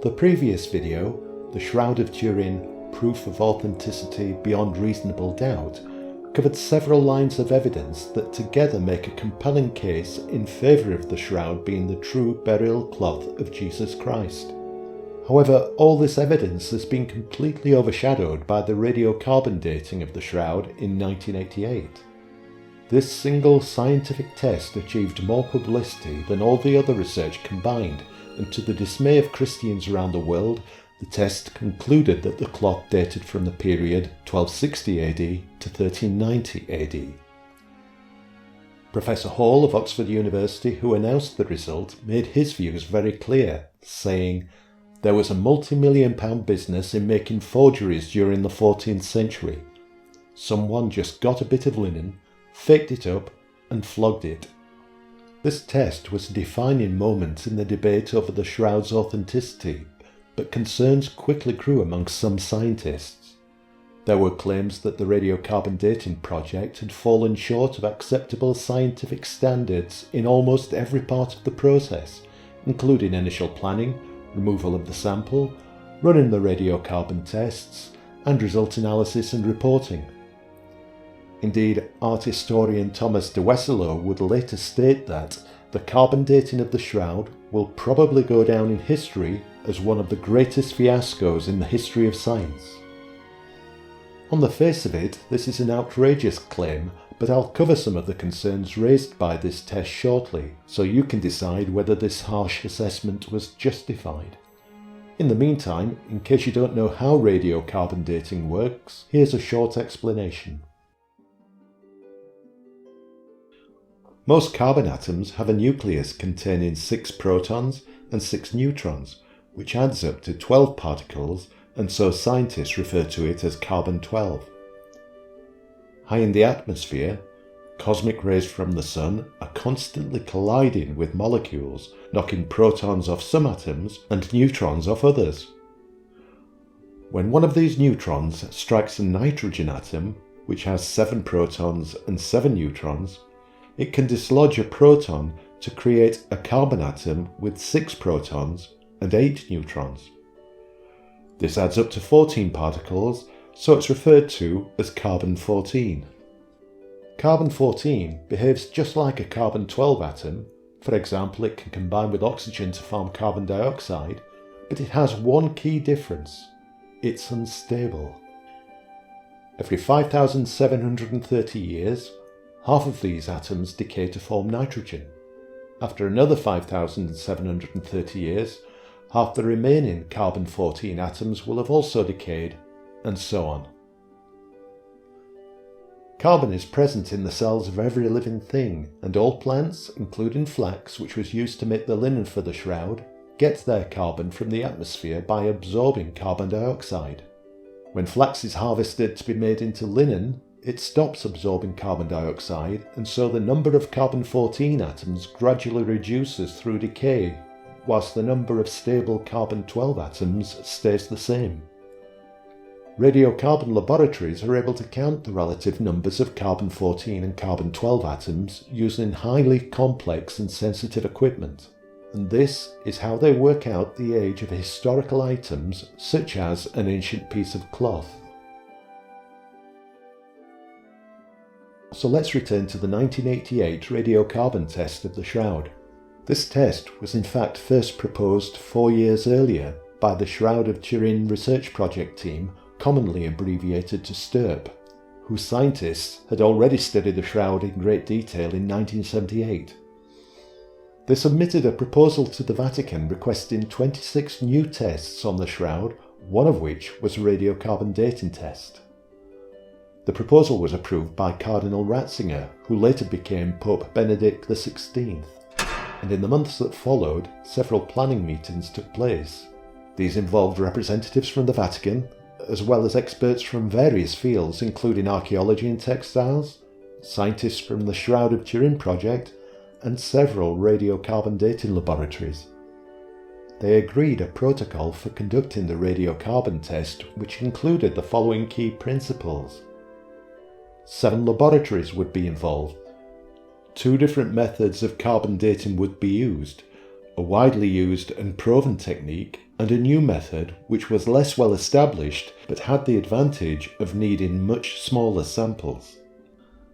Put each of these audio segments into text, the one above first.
The previous video, the Shroud of Turin Proof of Authenticity Beyond Reasonable Doubt, covered several lines of evidence that together make a compelling case in favour of the shroud being the true burial cloth of Jesus Christ. However, all this evidence has been completely overshadowed by the radiocarbon dating of the shroud in 1988. This single scientific test achieved more publicity than all the other research combined, and to the dismay of Christians around the world, the test concluded that the cloth dated from the period 1260 AD to 1390 AD. Professor Hall of Oxford University, who announced the result, made his views very clear, saying, "There was a multi-million-pound business in making forgeries during the 14th century. Someone just got a bit of linen, faked it up, and flogged it." This test was a defining moment in the debate over the shroud's authenticity, but concerns quickly grew amongst some scientists. There were claims that the radiocarbon dating project had fallen short of acceptable scientific standards in almost every part of the process, including initial planning, removal of the sample, running the radiocarbon tests, and result analysis and reporting. Indeed, art historian Thomas de Wesselo would later state that the carbon dating of the shroud will probably go down in history as one of the greatest fiascos in the history of science. On the face of it, this is an outrageous claim, but I'll cover some of the concerns raised by this test shortly, so you can decide whether this harsh assessment was justified. In the meantime, in case you don't know how radiocarbon dating works, here's a short explanation. Most carbon atoms have a nucleus containing 6 protons and 6 neutrons, which adds up to 12 particles, and so scientists refer to it as carbon-12. High in the atmosphere, cosmic rays from the sun are constantly colliding with molecules, knocking protons off some atoms and neutrons off others. When one of these neutrons strikes a nitrogen atom, which has 7 protons and 7 neutrons, it can dislodge a proton to create a carbon atom with 6 protons and 8 neutrons. This adds up to 14 particles, so it's referred to as carbon-14. Carbon-14 behaves just like a carbon-12 atom. For example, it can combine with oxygen to form carbon dioxide, but it has one key difference: it's unstable. Every 5,730 years, half of these atoms decay to form nitrogen. After another 5,730 years, half the remaining carbon-14 atoms will have also decayed, and so on. Carbon is present in the cells of every living thing, and all plants, including flax, which was used to make the linen for the shroud, get their carbon from the atmosphere by absorbing carbon dioxide. When flax is harvested to be made into linen, it stops absorbing carbon dioxide, and so the number of carbon-14 atoms gradually reduces through decay, whilst the number of stable carbon-12 atoms stays the same. Radiocarbon laboratories are able to count the relative numbers of carbon-14 and carbon-12 atoms using highly complex and sensitive equipment, and this is how they work out the age of historical items such as an ancient piece of cloth. So let's return to the 1988 radiocarbon test of the shroud. This test was in fact first proposed 4 years earlier by the Shroud of Turin research project team, commonly abbreviated to STURP, whose scientists had already studied the shroud in great detail in 1978. They submitted a proposal to the Vatican requesting 26 new tests on the shroud, one of which was a radiocarbon dating test. The proposal was approved by Cardinal Ratzinger, who later became Pope Benedict XVI, and in the months that followed, several planning meetings took place. These involved representatives from the Vatican, as well as experts from various fields including archaeology and textiles, scientists from the Shroud of Turin project, and several radiocarbon dating laboratories. They agreed a protocol for conducting the radiocarbon test which included the following key principles. 7 laboratories would be involved. 2 different methods of carbon dating would be used, a widely used and proven technique and a new method which was less well established but had the advantage of needing much smaller samples.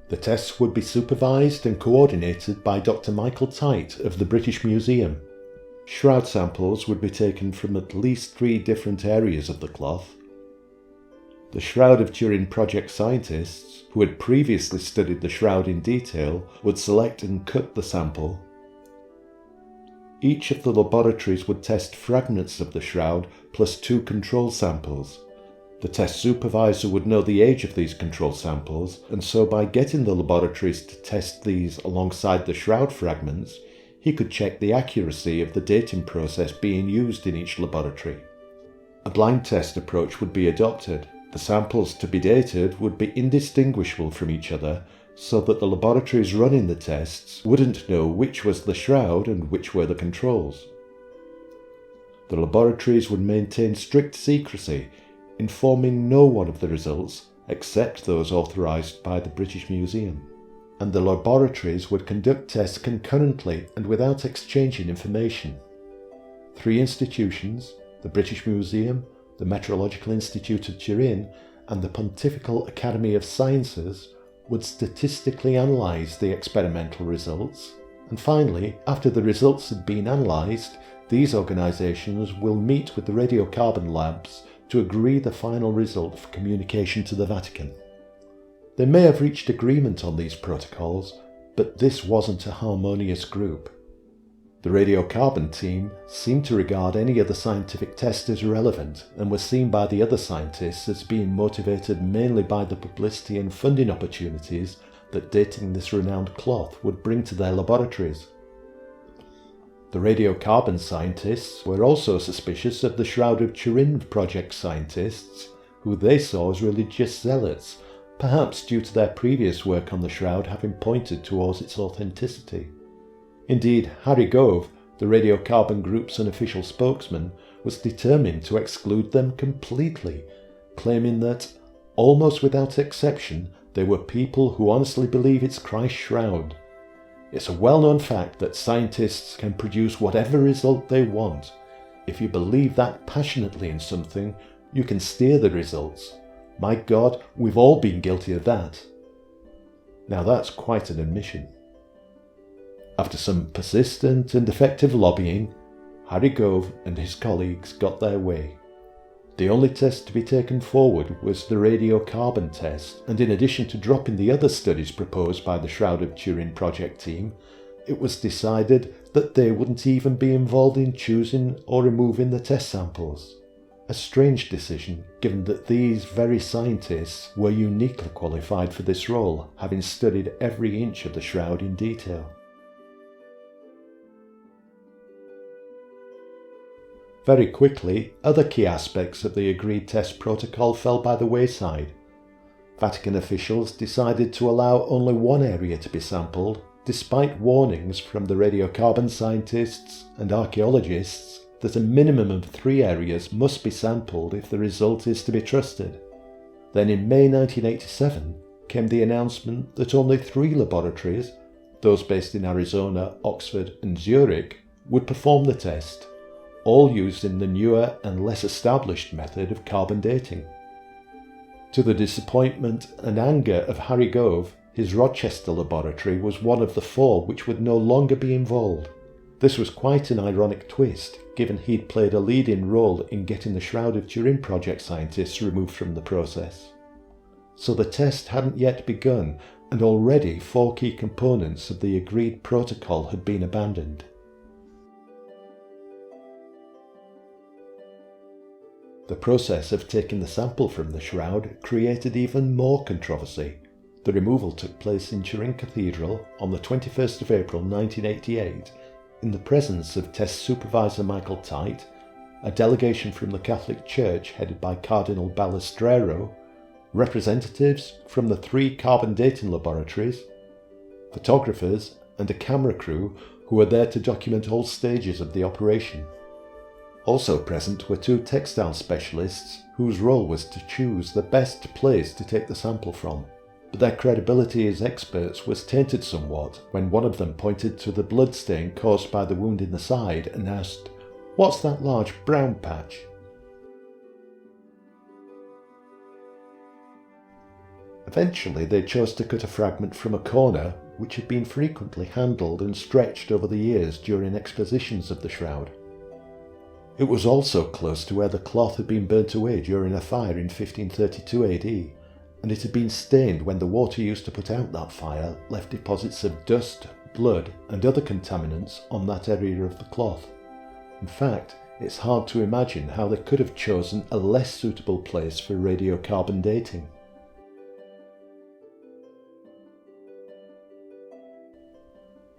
The tests would be supervised and coordinated by Dr. Michael Tite of the British Museum. Shroud samples would be taken from at least 3 different areas of the cloth. The Shroud of Turin project scientists, who had previously studied the shroud in detail, would select and cut the sample. Each of the laboratories would test fragments of the shroud plus 2 control samples. The test supervisor would know the age of these control samples, and so by getting the laboratories to test these alongside the shroud fragments, he could check the accuracy of the dating process being used in each laboratory. A blind test approach would be adopted. The samples to be dated would be indistinguishable from each other, so that the laboratories running the tests wouldn't know which was the shroud and which were the controls. The laboratories would maintain strict secrecy, informing no one of the results except those authorised by the British Museum. And the laboratories would conduct tests concurrently and without exchanging information. 3 institutions, the British Museum, the Meteorological Institute of Turin, and the Pontifical Academy of Sciences, would statistically analyse the experimental results, and finally, after the results had been analysed, these organisations will meet with the radiocarbon labs to agree the final result for communication to the Vatican. They may have reached agreement on these protocols, but this wasn't a harmonious group. The radiocarbon team seemed to regard any other scientific test as irrelevant and were seen by the other scientists as being motivated mainly by the publicity and funding opportunities that dating this renowned cloth would bring to their laboratories. The radiocarbon scientists were also suspicious of the Shroud of Turin project scientists, who they saw as religious zealots, perhaps due to their previous work on the shroud having pointed towards its authenticity. Indeed, Harry Gove, the radiocarbon group's unofficial spokesman, was determined to exclude them completely, claiming that, almost without exception, they were people who honestly believe it's Christ's shroud. It's a well-known fact that scientists can produce whatever result they want. If you believe that passionately in something, you can steer the results. My God, we've all been guilty of that. Now that's quite an admission. After some persistent and effective lobbying, Harry Gove and his colleagues got their way. The only test to be taken forward was the radiocarbon test, and in addition to dropping the other studies proposed by the Shroud of Turin project team, it was decided that they wouldn't even be involved in choosing or removing the test samples. A strange decision, given that these very scientists were uniquely qualified for this role, having studied every inch of the shroud in detail. Very quickly, other key aspects of the agreed test protocol fell by the wayside. Vatican officials decided to allow only one area to be sampled, despite warnings from the radiocarbon scientists and archaeologists that a minimum of 3 areas must be sampled if the result is to be trusted. Then in May 1987 came the announcement that only 3 laboratories, those based in Arizona, Oxford and Zurich, would perform the test, all using the newer and less established method of carbon dating. To the disappointment and anger of Harry Gove, his Rochester laboratory was one of the 4 which would no longer be involved. This was quite an ironic twist, given he'd played a leading role in getting the Shroud of Turin project scientists removed from the process. So the test hadn't yet begun, and already 4 key components of the agreed protocol had been abandoned. The process of taking the sample from the shroud created even more controversy. The removal took place in Turin Cathedral on the 21st of April 1988 in the presence of test supervisor Michael Tite, a delegation from the Catholic Church headed by Cardinal Balestrero, representatives from the 3 carbon dating laboratories, photographers and a camera crew who were there to document all stages of the operation. Also present were 2 textile specialists whose role was to choose the best place to take the sample from, but their credibility as experts was tainted somewhat when one of them pointed to the blood stain caused by the wound in the side and asked, What's that large brown patch? Eventually they chose to cut a fragment from a corner which had been frequently handled and stretched over the years during expositions of the shroud. It was also close to where the cloth had been burnt away during a fire in 1532 AD, and it had been stained when the water used to put out that fire left deposits of dust, blood and other contaminants on that area of the cloth. In fact, it's hard to imagine how they could have chosen a less suitable place for radiocarbon dating.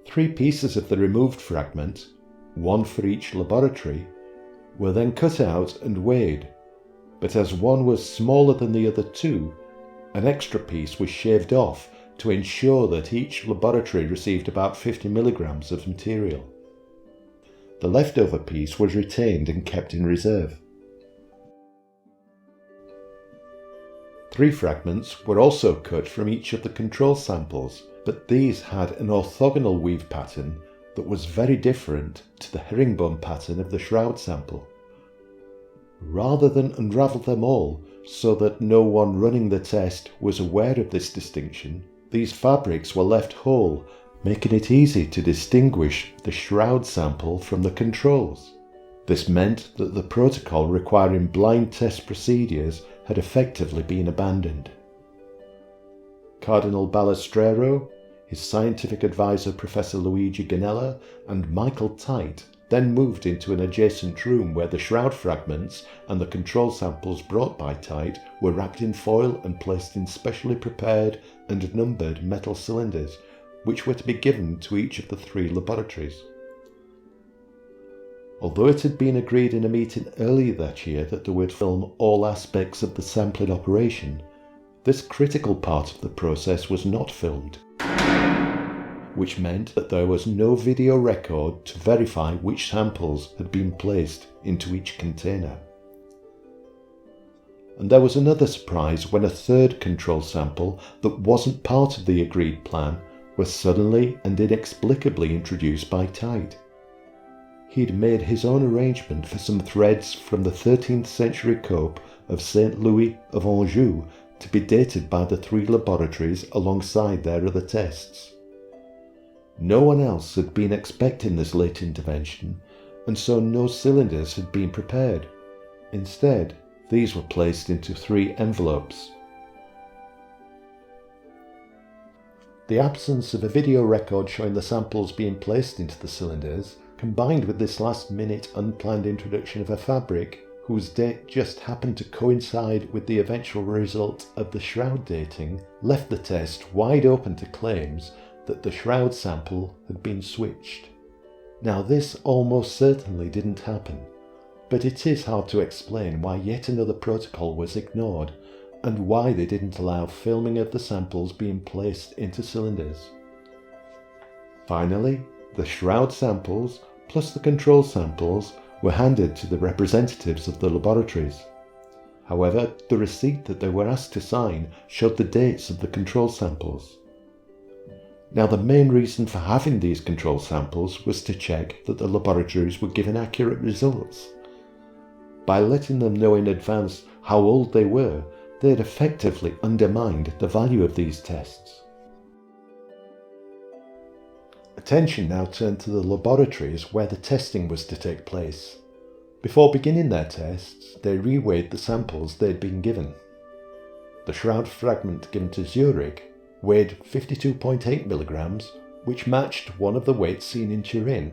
Three pieces of the removed fragment, one for each laboratory, were then cut out and weighed, but as one was smaller than the other two, an extra piece was shaved off to ensure that each laboratory received about 50 milligrams of material. The leftover piece was retained and kept in reserve. 3 fragments were also cut from each of the control samples, but these had an orthogonal weave pattern that was very different to the herringbone pattern of the shroud sample. Rather than unravel them all so that no one running the test was aware of this distinction, these fabrics were left whole, making it easy to distinguish the shroud sample from the controls. This meant that the protocol requiring blind test procedures had effectively been abandoned. Cardinal Balestrero, his scientific advisor Professor Luigi Ganella, and Michael Tite then moved into an adjacent room where the shroud fragments and the control samples brought by Tite were wrapped in foil and placed in specially prepared and numbered metal cylinders, which were to be given to each of the 3 laboratories. Although it had been agreed in a meeting earlier that year that they would film all aspects of the sampling operation, this critical part of the process was not filmed, which meant that there was no video record to verify which samples had been placed into each container. And there was another surprise when a 3rd control sample that wasn't part of the agreed plan was suddenly and inexplicably introduced by Tite. He'd made his own arrangement for some threads from the 13th century cope of Saint Louis of Anjou to be dated by the 3 laboratories alongside their other tests. No one else had been expecting this late intervention, and so no cylinders had been prepared. Instead, these were placed into 3 envelopes. The absence of a video record showing the samples being placed into the cylinders, combined with this last-minute unplanned introduction of a fabric whose date just happened to coincide with the eventual result of the shroud dating, left the test wide open to claims that the shroud sample had been switched. Now this almost certainly didn't happen, but it is hard to explain why yet another protocol was ignored and why they didn't allow filming of the samples being placed into cylinders. Finally, the shroud samples plus the control samples were handed to the representatives of the laboratories. However, the receipt that they were asked to sign showed the dates of the control samples. Now, the main reason for having these control samples was to check that the laboratories were given accurate results. By letting them know in advance how old they were, they had effectively undermined the value of these tests. Attention now turned to the laboratories where the testing was to take place. Before beginning their tests, they reweighed the samples they had been given. The shroud fragment given to Zurich weighed 52.8 milligrams, which matched one of the weights seen in Turin,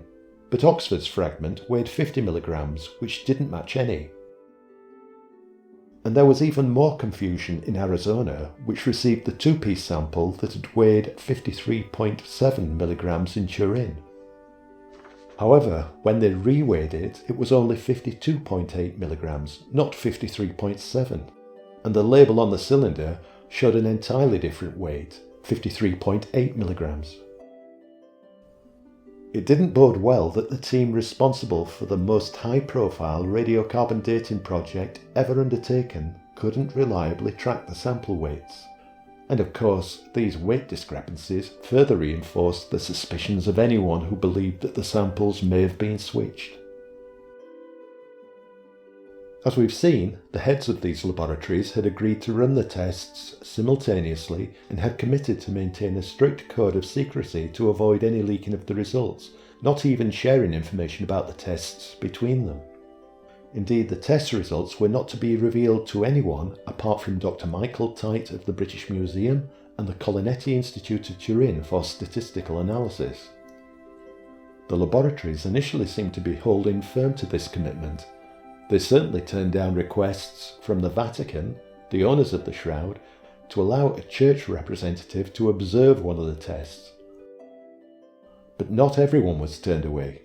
but Oxford's fragment weighed 50 milligrams, which didn't match any. And there was even more confusion in Arizona, which received the 2-piece sample that had weighed 53.7 milligrams in Turin. However, when they reweighed it, it was only 52.8 milligrams, not 53.7, and the label on the cylinder showed an entirely different weight, 53.8 milligrams. It didn't bode well that the team responsible for the most high-profile radiocarbon dating project ever undertaken couldn't reliably track the sample weights. And of course, these weight discrepancies further reinforced the suspicions of anyone who believed that the samples may have been switched. As we've seen, the heads of these laboratories had agreed to run the tests simultaneously and had committed to maintain a strict code of secrecy to avoid any leaking of the results, not even sharing information about the tests between them. Indeed, the test results were not to be revealed to anyone apart from Dr. Michael Tite of the British Museum and the Colinetti Institute of Turin for statistical analysis. The laboratories initially seemed to be holding firm to this commitment. They certainly turned down requests from the Vatican, the owners of the shroud, to allow a church representative to observe one of the tests. But not everyone was turned away.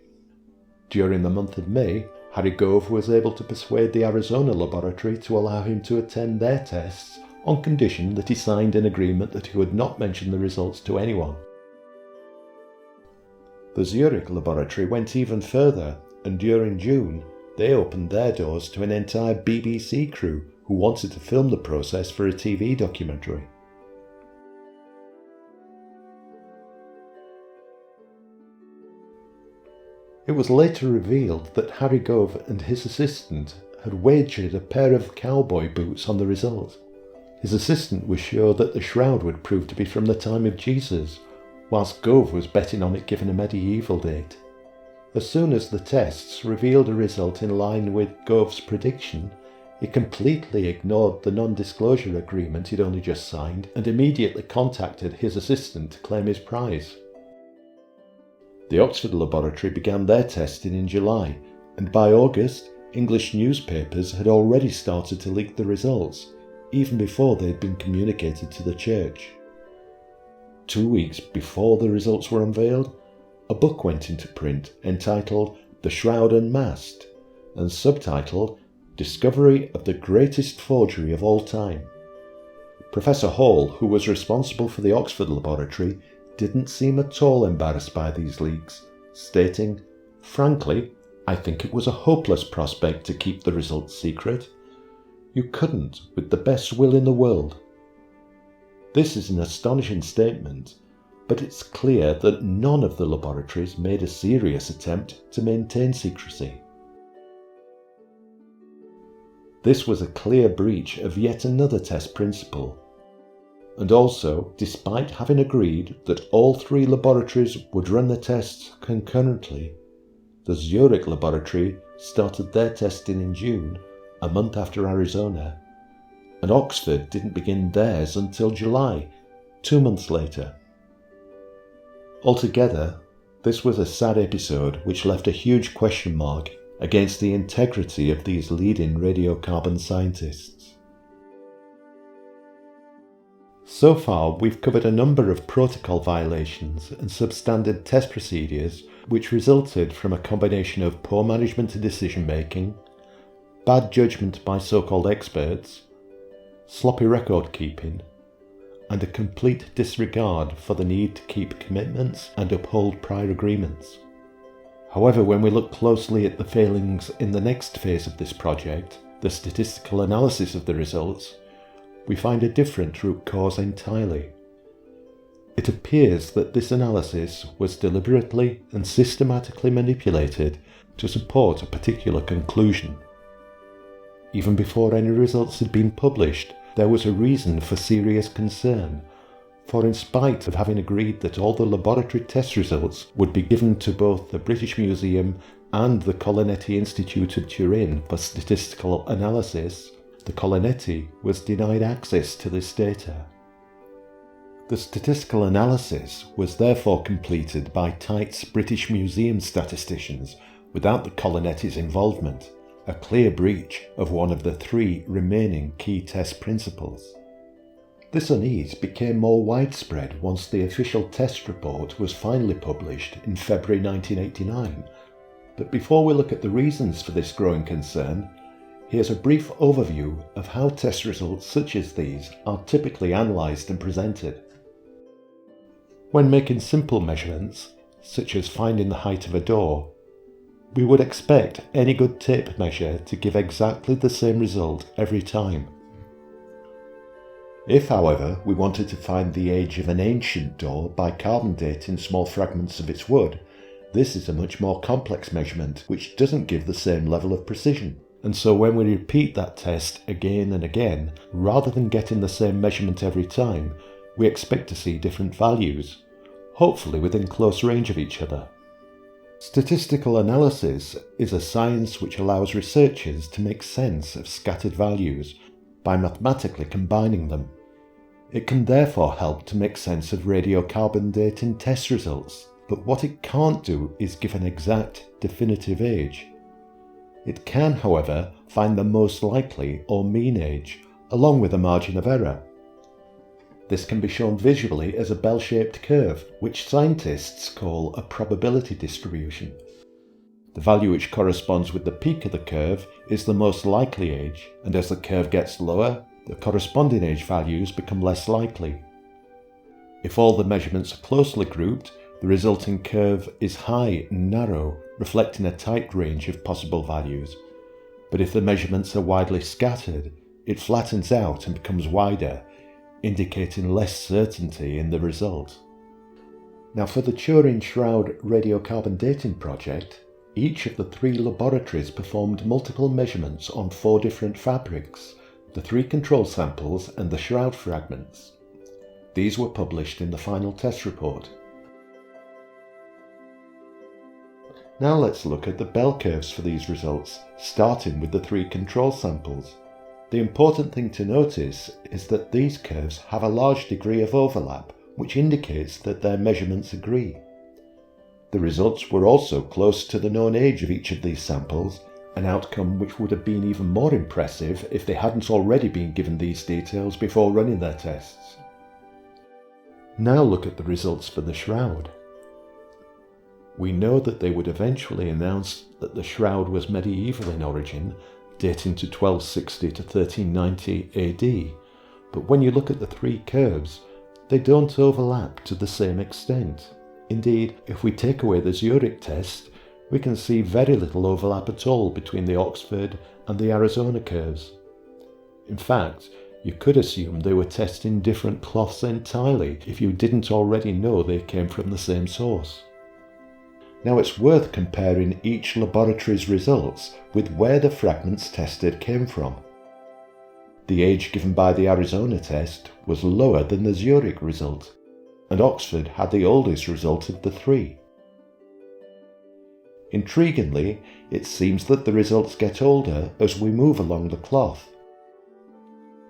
During the month of May, Harry Gove was able to persuade the Arizona laboratory to allow him to attend their tests on condition that he signed an agreement that he would not mention the results to anyone. The Zurich laboratory went even further, and during June, they opened their doors to an entire BBC crew who wanted to film the process for a TV documentary. It was later revealed that Harry Gove and his assistant had wagered a pair of cowboy boots on the result. His assistant was sure that the shroud would prove to be from the time of Jesus, whilst Gove was betting on it given a medieval date. As soon as the tests revealed a result in line with Gove's prediction, he completely ignored the non-disclosure agreement he'd only just signed and immediately contacted his assistant to claim his prize. The Oxford laboratory began their testing in July, and by August, English newspapers had already started to leak the results, even before they had been communicated to the church. 2 weeks before the results were unveiled, a book went into print entitled The Shroud Unmasked and subtitled Discovery of the Greatest Forgery of All Time. Professor Hall, who was responsible for the Oxford laboratory, didn't seem at all embarrassed by these leaks, stating, "Frankly, I think it was a hopeless prospect to keep the results secret. You couldn't with the best will in the world." This is an astonishing statement, but it's clear that none of the laboratories made a serious attempt to maintain secrecy. This was a clear breach of yet another test principle. And also, despite having agreed that all 3 laboratories would run the tests concurrently, the Zurich laboratory started their testing in June, a month after Arizona, and Oxford didn't begin theirs until July, 2 months later. Altogether, this was a sad episode which left a huge question mark against the integrity of these leading radiocarbon scientists. So far, we've covered a number of protocol violations and substandard test procedures which resulted from a combination of poor management and decision making, bad judgment by so-called experts, sloppy record keeping, and a complete disregard for the need to keep commitments and uphold prior agreements. However, when we look closely at the failings in the next phase of this project, the statistical analysis of the results, we find a different root cause entirely. It appears that this analysis was deliberately and systematically manipulated to support a particular conclusion. Even before any results had been published, there was a reason for serious concern, for in spite of having agreed that all the laboratory test results would be given to both the British Museum and the Colinetti Institute of Turin for statistical analysis, the Colinetti was denied access to this data. The statistical analysis was therefore completed by Tite's British Museum statisticians without the Colinetti's involvement, a clear breach of one of the 3 remaining key test principles. This unease became more widespread once the official test report was finally published in February 1989. But before we look at the reasons for this growing concern, here's a brief overview of how test results such as these are typically analysed and presented. When making simple measurements, such as finding the height of a door, we would expect any good tape measure to give exactly the same result every time. If, however, we wanted to find the age of an ancient door by carbon dating small fragments of its wood, this is a much more complex measurement which doesn't give the same level of precision. And so when we repeat that test again and again, rather than getting the same measurement every time, we expect to see different values, hopefully within close range of each other. Statistical analysis is a science which allows researchers to make sense of scattered values by mathematically combining them. It can therefore help to make sense of radiocarbon dating test results, but what it can't do is give an exact, definitive age. It can, however, find the most likely or mean age, along with a margin of error. This can be shown visually as a bell-shaped curve, which scientists call a probability distribution. The value which corresponds with the peak of the curve is the most likely age, and as the curve gets lower, the corresponding age values become less likely. If all the measurements are closely grouped, the resulting curve is high and narrow, reflecting a tight range of possible values. But if the measurements are widely scattered, it flattens out and becomes wider, indicating less certainty in the result. Now, for the Turin SHROUD radiocarbon dating project, each of the 3 laboratories performed multiple measurements on 4 different fabrics, the 3 control samples and the shroud fragments. These were published in the final test report. Now let's look at the bell curves for these results, starting with the 3 control samples. The important thing to notice is that these curves have a large degree of overlap, which indicates that their measurements agree. The results were also close to the known age of each of these samples, an outcome which would have been even more impressive if they hadn't already been given these details before running their tests. Now look at the results for the shroud. We know that they would eventually announce that the shroud was medieval in origin, dating to 1260 to 1390 AD, but when you look at the 3 curves, they don't overlap to the same extent. Indeed, if we take away the Zurich test, we can see very little overlap at all between the Oxford and the Arizona curves. In fact, you could assume they were testing different cloths entirely if you didn't already know they came from the same source. Now it's worth comparing each laboratory's results with where the fragments tested came from. The age given by the Arizona test was lower than the Zurich result, and Oxford had the oldest result of the 3. Intriguingly, it seems that the results get older as we move along the cloth.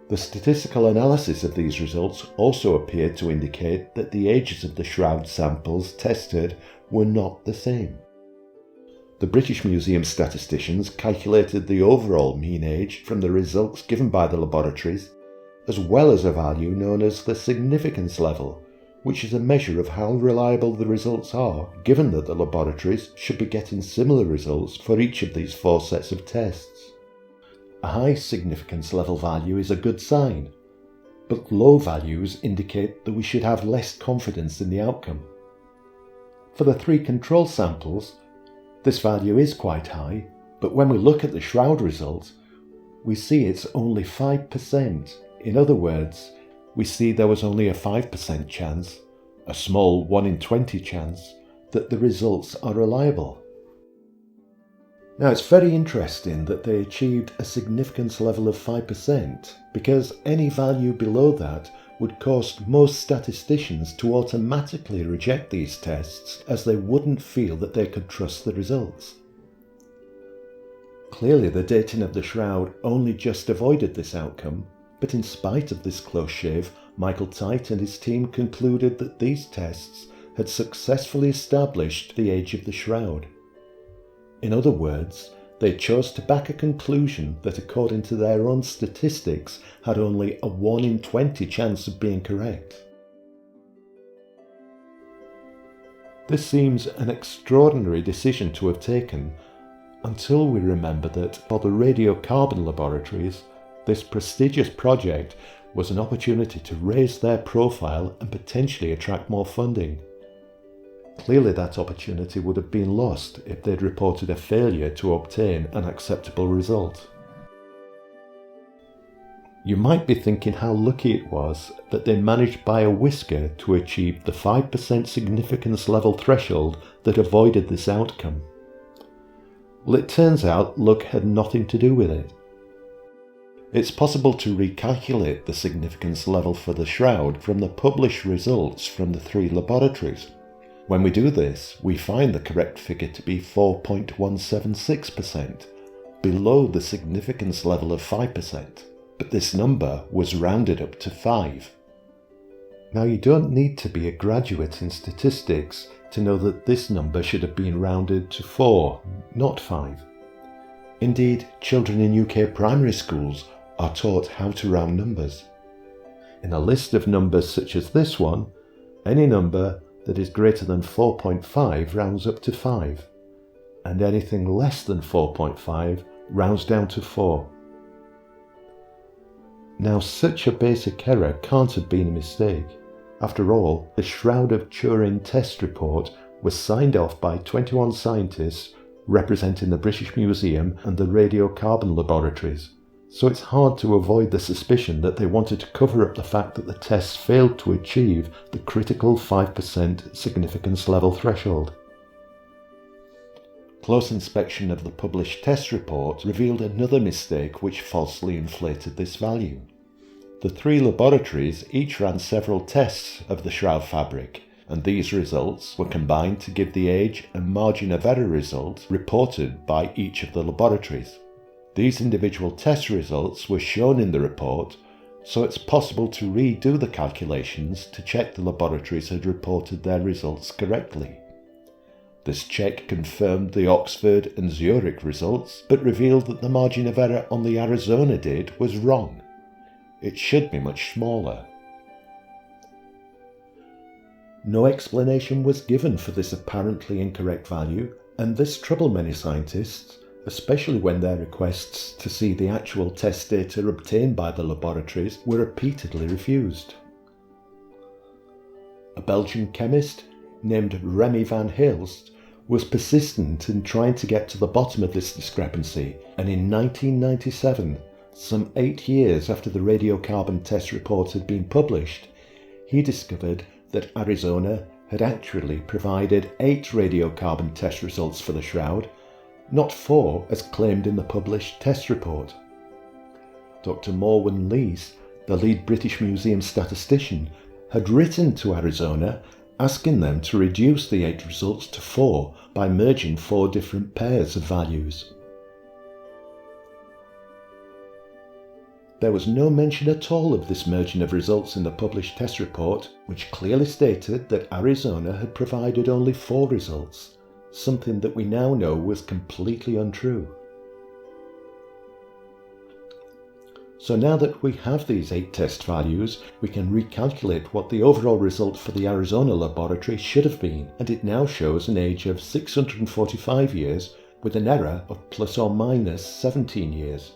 The statistical analysis of these results also appeared to indicate that the ages of the shroud samples tested were not the same. The British Museum statisticians calculated the overall mean age from the results given by the laboratories, as well as a value known as the significance level, which is a measure of how reliable the results are, given that the laboratories should be getting similar results for each of these 4 sets of tests. A high significance level value is a good sign, but low values indicate that we should have less confidence in the outcome. For the 3 control samples, this value is quite high, but when we look at the shroud result, we see it's only 5%. In other words, we see there was only a 5% chance, a small 1 in 20 chance, that the results are reliable. Now, it's very interesting that they achieved a significance level of 5%, because any value below that would cause most statisticians to automatically reject these tests, as they wouldn't feel that they could trust the results. Clearly, the dating of the shroud only just avoided this outcome, but in spite of this close shave, Michael Tite and his team concluded that these tests had successfully established the age of the shroud. In other words, they chose to back a conclusion that, according to their own statistics, had only a 1 in 20 chance of being correct. This seems an extraordinary decision to have taken, until we remember that for the radiocarbon laboratories, this prestigious project was an opportunity to raise their profile and potentially attract more funding. Clearly that opportunity would have been lost if they'd reported a failure to obtain an acceptable result. You might be thinking how lucky it was that they managed by a whisker to achieve the 5% significance level threshold that avoided this outcome. Well, it turns out luck had nothing to do with it. It's possible to recalculate the significance level for the shroud from the published results from the 3 laboratories. When we do this, we find the correct figure to be 4.176%, below the significance level of 5%, but this number was rounded up to 5. Now, you don't need to be a graduate in statistics to know that this number should have been rounded to 4, not 5. Indeed, children in UK primary schools are taught how to round numbers. In a list of numbers such as this one, any number that is greater than 4.5 rounds up to 5, and anything less than 4.5 rounds down to 4. Now, such a basic error can't have been a mistake. After all, the SHROUD of Turin test report was signed off by 21 scientists representing the British Museum and the radiocarbon laboratories, so it's hard to avoid the suspicion that they wanted to cover up the fact that the tests failed to achieve the critical 5% significance level threshold. Close inspection of the published test report revealed another mistake which falsely inflated this value. The 3 laboratories each ran several tests of the shroud fabric, and these results were combined to give the age and margin of error result reported by each of the laboratories. These individual test results were shown in the report, so it's possible to redo the calculations to check the laboratories had reported their results correctly. This check confirmed the Oxford and Zurich results, but revealed that the margin of error on the Arizona date was wrong. It should be much smaller. No explanation was given for this apparently incorrect value, and this troubled many scientists, especially when their requests to see the actual test data obtained by the laboratories were repeatedly refused. A Belgian chemist named Remy van Hilst was persistent in trying to get to the bottom of this discrepancy, and in 1997, some 8 years after the radiocarbon test report had been published, he discovered that Arizona had actually provided 8 radiocarbon test results for the shroud, not 4 as claimed in the published test report. Dr. Morwen Lees, the lead British Museum statistician, had written to Arizona asking them to reduce the 8 results to 4 by merging 4 different pairs of values. There was no mention at all of this merging of results in the published test report, which clearly stated that Arizona had provided only 4 results, something that we now know was completely untrue. So now that we have these 8 test values, we can recalculate what the overall result for the Arizona laboratory should have been, and it now shows an age of 645 years with an error of plus or minus 17 years.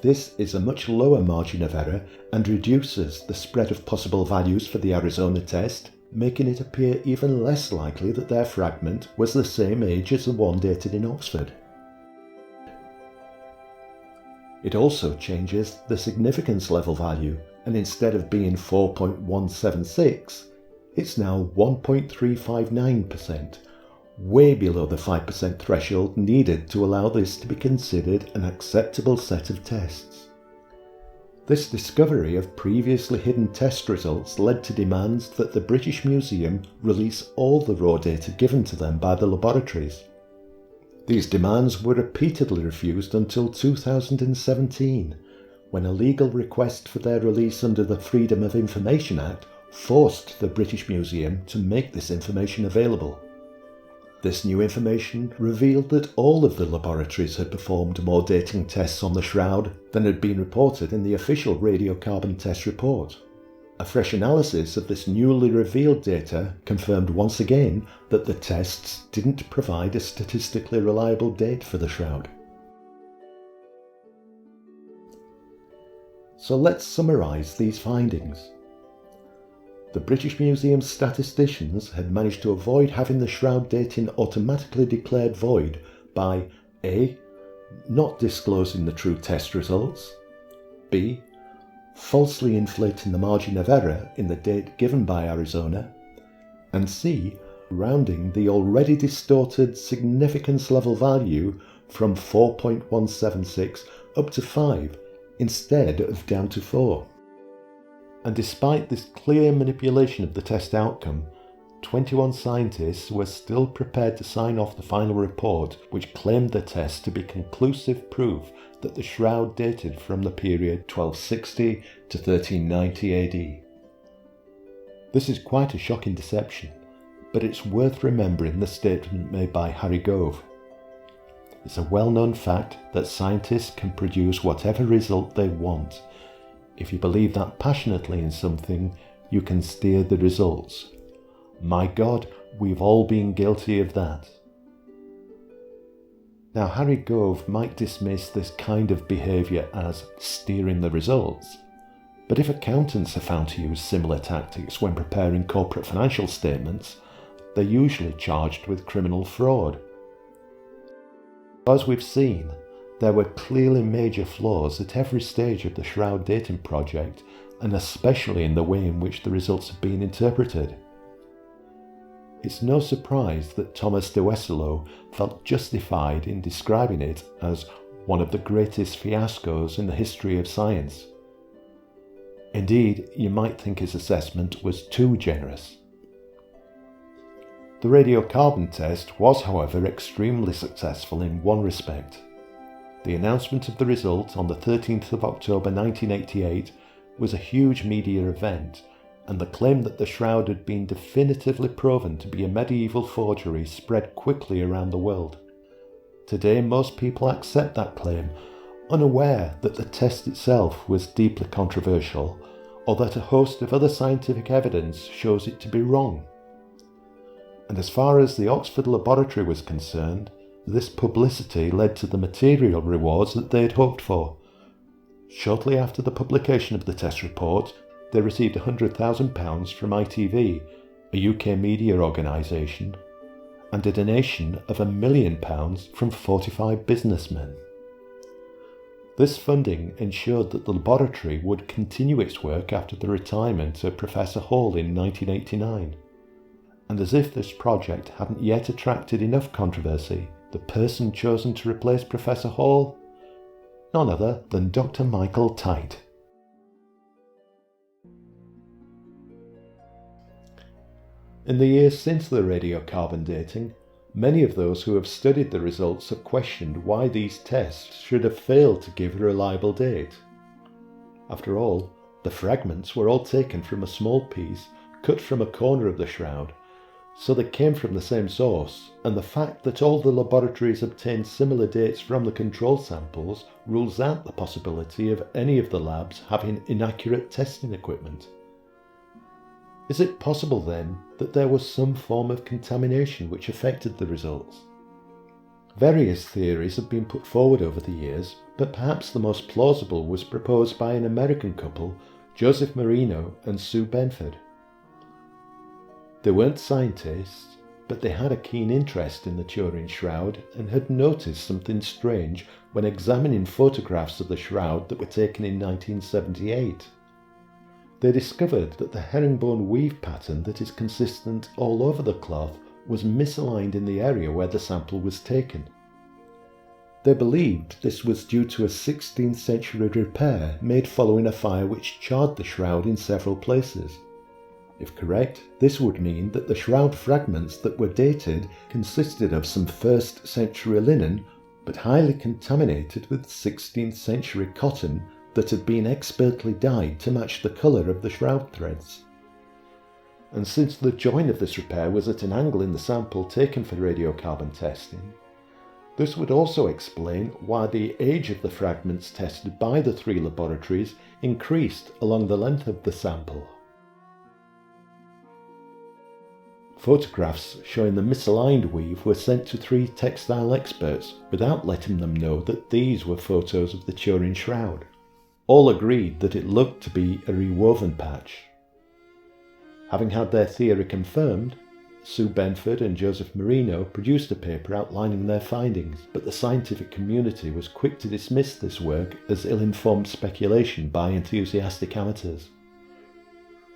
This is a much lower margin of error and reduces the spread of possible values for the Arizona test, making it appear even less likely that their fragment was the same age as the one dated in Oxford. It also changes the significance level value, and instead of being 4.176, it's now 1.359%, way below the 5% threshold needed to allow this to be considered an acceptable set of tests. This discovery of previously hidden test results led to demands that the British Museum release all the raw data given to them by the laboratories. These demands were repeatedly refused until 2017, when a legal request for their release under the Freedom of Information Act forced the British Museum to make this information available. This new information revealed that all of the laboratories had performed more dating tests on the shroud than had been reported in the official radiocarbon test report. A fresh analysis of this newly revealed data confirmed once again that the tests didn't provide a statistically reliable date for the shroud. So let's summarise these findings. The British Museum's statisticians had managed to avoid having the shroud dating automatically declared void by A. Not disclosing the true test results, B. Falsely inflating the margin of error in the date given by Arizona, and C. Rounding the already distorted significance level value from 4.176 up to 5 instead of down to 4. And despite this clear manipulation of the test outcome, 21 scientists were still prepared to sign off the final report, which claimed the test to be conclusive proof that the shroud dated from the period 1260 to 1390 AD. This is quite a shocking deception, but it's worth remembering the statement made by Harry Gove. It's a well-known fact that scientists can produce whatever result they want. If you believe that passionately in something, you can steer the results. My God, we've all been guilty of that. Now, Harry Gove might dismiss this kind of behaviour as steering the results, but if accountants are found to use similar tactics when preparing corporate financial statements, they're usually charged with criminal fraud. As we've seen, there were clearly major flaws at every stage of the Shroud dating project, and especially in the way in which the results have been interpreted. It's no surprise that Thomas de Wesselo felt justified in describing it as one of the greatest fiascos in the history of science. Indeed, you might think his assessment was too generous. The radiocarbon test was, however, extremely successful in one respect. The announcement of the result on the 13th of October 1988 was a huge media event, and the claim that the shroud had been definitively proven to be a medieval forgery spread quickly around the world. Today, most people accept that claim, unaware that the test itself was deeply controversial, or that a host of other scientific evidence shows it to be wrong. And as far as the Oxford laboratory was concerned, this publicity led to the material rewards that they had hoped for. Shortly after the publication of the test report, they received £100,000 from ITV, a UK media organisation, and a donation of £1 million from 45 businessmen. This funding ensured that the laboratory would continue its work after the retirement of Professor Hall in 1989. And as if this project hadn't yet attracted enough controversy, the person chosen to replace Professor Hall? None other than Dr. Michael Tite. In the years since the radiocarbon dating, many of those who have studied the results have questioned why these tests should have failed to give a reliable date. After all, the fragments were all taken from a small piece cut from a corner of the shroud, so they came from the same source, and the fact that all the laboratories obtained similar dates from the control samples rules out the possibility of any of the labs having inaccurate testing equipment. Is it possible then that there was some form of contamination which affected the results? Various theories have been put forward over the years, but perhaps the most plausible was proposed by an American couple, Joseph Marino and Sue Benford. They weren't scientists, but they had a keen interest in the Turin shroud and had noticed something strange when examining photographs of the shroud that were taken in 1978. They discovered that the herringbone weave pattern that is consistent all over the cloth was misaligned in the area where the sample was taken. They believed this was due to a 16th century repair made following a fire which charred the shroud in several places. If correct, this would mean that the shroud fragments that were dated consisted of some 1st century linen, but highly contaminated with 16th century cotton that had been expertly dyed to match the colour of the shroud threads. And since the join of this repair was at an angle in the sample taken for radiocarbon testing, this would also explain why the age of the fragments tested by the 3 laboratories increased along the length of the sample. Photographs showing the misaligned weave were sent to 3 textile experts without letting them know that these were photos of the Turin shroud. All agreed that it looked to be a rewoven patch. Having had their theory confirmed, Sue Benford and Joseph Marino produced a paper outlining their findings, but the scientific community was quick to dismiss this work as ill-informed speculation by enthusiastic amateurs.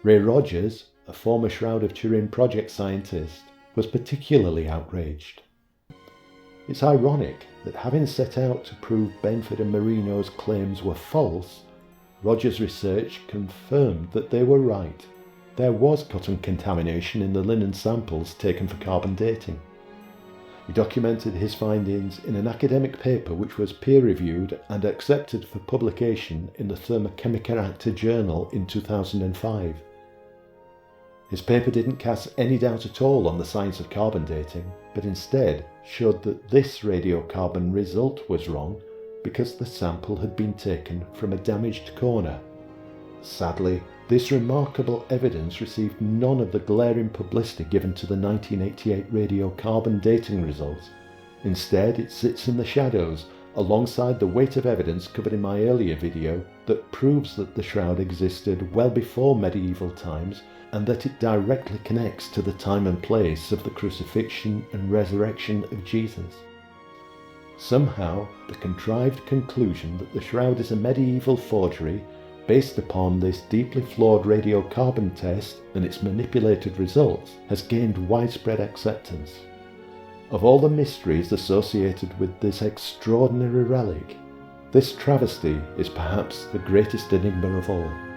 Ray Rogers, a former Shroud of Turin project scientist, was particularly outraged. It's ironic that having set out to prove Benford and Marino's claims were false, Rogers' research confirmed that they were right. There was cotton contamination in the linen samples taken for carbon dating. He documented his findings in an academic paper which was peer-reviewed and accepted for publication in the Thermochemical Acta Journal in 2005. His paper didn't cast any doubt at all on the science of carbon dating, but instead showed that this radiocarbon result was wrong because the sample had been taken from a damaged corner. Sadly, this remarkable evidence received none of the glaring publicity given to the 1988 radiocarbon dating results. Instead, it sits in the shadows, alongside the weight of evidence covered in my earlier video that proves that the shroud existed well before medieval times and that it directly connects to the time and place of the crucifixion and resurrection of Jesus. Somehow, the contrived conclusion that the shroud is a medieval forgery based upon this deeply flawed radiocarbon test and its manipulated results has gained widespread acceptance. Of all the mysteries associated with this extraordinary relic, this travesty is perhaps the greatest enigma of all.